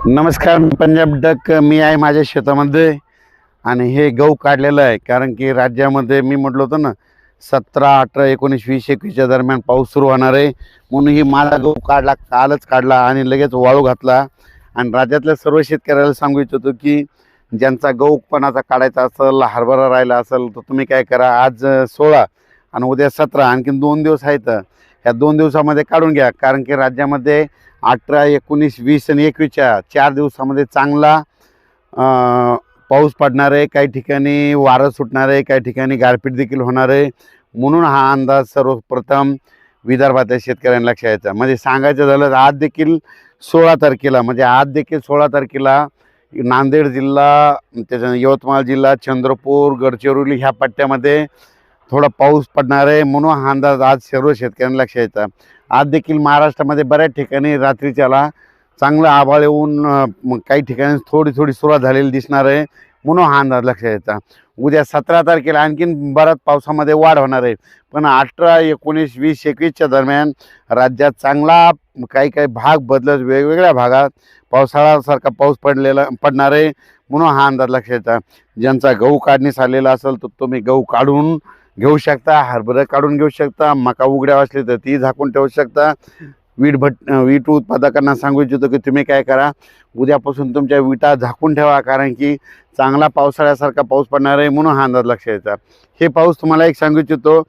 नमस्कार, मी पंजाब डक. मी आहे माझ्या शेतामध्ये आणि हे गहू काढलेलं आहे. कारण की राज्यामध्ये मी म्हटलं होतं ना 17, 18, 19, 20, 21च्या दरम्यान पाऊस सुरू होणार आहे. म्हणून ही माझा गहू काढला, कालच काढला आणि लगेच वाळू घातला. आणि राज्यातल्या सर्व शेतकऱ्याला सांगू इच्छितो की ज्यांचा गहू पणाचा काढायचा असेल, हरभरा राहिला असेल तर तुम्ही काय करा, आज 16 आणि उद्या 17 आणखीन 2 दिवस आहेत. ह्या 2 दिवसामध्ये काढून घ्या. कारण की राज्यामध्ये 18, 19, 20 आणि 21च्या 4 दिवसामध्ये चांगला पाऊस पडणार आहे. काही ठिकाणी वारं सुटणार आहे, काही ठिकाणी गारपीट देखील होणार आहे. म्हणून हा अंदाज सर्वप्रथम विदर्भातल्या शेतकऱ्यांना लक्षात यायचा. म्हणजे सांगायचं झालं आज देखील 16 तारखेला, म्हणजे आज देखील 16 तारखेला नांदेड जिल्हा, त्याच्या यवतमाळ जिल्हा, चंद्रपूर, गडचिरोली ह्या पट्ट्यामध्ये थोडा पाऊस पडणार आहे. म्हणून हा अंदाज आज सर्व शेतकऱ्यांना लक्षात यायचा. आज देखील महाराष्ट्रामध्ये बऱ्याच ठिकाणी रात्रीच्याला चांगलं आभाळ येऊन काही ठिकाणी थोडी थोडी सुरुवात झालेली दिसणार आहे. म्हणून हा अंदाज लक्षात यायचा. उद्या 17 तारखेला आणखीन बराच पावसामध्ये वाढ होणार आहे. पण 18, 19, 20, 21च्या दरम्यान राज्यात चांगला काही काही भाग बदलत वेगवेगळ्या भागात पावसाळ्यासारखा पाऊस पडणार आहे. म्हणून हा अंदाज लक्षात यायचा. ज्यांचा गहू काढणीस आलेला असेल तर तुम्ही गहू काढून घेऊ शकता, हरभरा काढून घेऊ शकता, मका उघड्या असली तर ती झाकून ठेवू शकता. वीट उत्पादकांना सांगू इच्छितो की तुम्ही काय करा, उद्यापासून तुमच्या विटा झाकून ठेवा. कारण की चांगला पावसाळ्यासारखा पाऊस पडणार आहे. म्हणून हा अंदाज लक्षात यायचा. हे पाऊस तुम्हाला एक सांगू इच्छितो,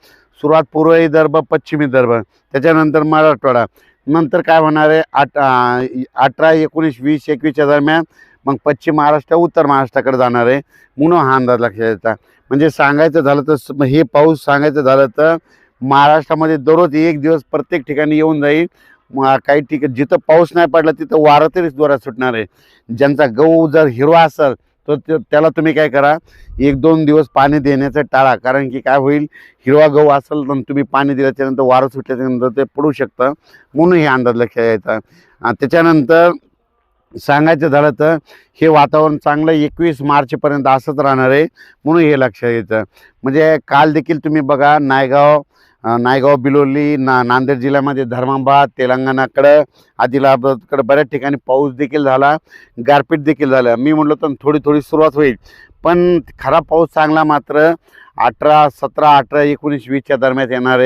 सुरुवात पूर्व विदर्भ, पश्चिम विदर्भ, त्याच्यानंतर मराठवाडा, नंतर काय होणार आहे 18, 19, 20, 21च्या दरम्यान मग पश्चिम महाराष्ट्र, उत्तर महाराष्ट्राकडे जाणार आहे. म्हणून हा अंदाज लक्षात यायचा. म्हणजे सांगायचं झालं तर हे पाऊस सांगायचं झालं तर महाराष्ट्रामध्ये दररोज एक दिवस प्रत्येक ठिकाणी येऊन जाईल. काही ठिकाणी जिथं पाऊस नाही पडला तिथं वारं तरी जोरात सुटणार आहे. ज्यांचा गहू जर हिरवा असेल तर त्याला तुम्ही काय करा, 1-2 दिवस पाणी देण्याचं टाळा. कारण की काय होईल, हिरवा गहू असेल तर तुम्ही पाणी दिल्याच्यानंतर वारं सुटल्याच्यानंतर ते पडू शकतं. म्हणून हे अंदाज लक्षात यायचा. त्याच्यानंतर सांगायचं झालं तर हे वातावरण चांगलं 21 मार्चपर्यंत असंच राहणार आहे. म्हणून हे लक्षात यायचं. म्हणजे काल देखील तुम्ही बघा नायगाव, बिलोली, नांदेड जिल्ह्यामध्ये धर्माबाद, तेलंगणाकडं, आदिलाबादकडं बऱ्याच ठिकाणी पाऊस देखील झाला, गारपीट देखील झालं. मी म्हटलं तर थोडी थोडी सुरुवात होईल. पण खरा पाऊस चांगला मात्र 17, 18, 19, 20च्या दरम्यान येणार आहे.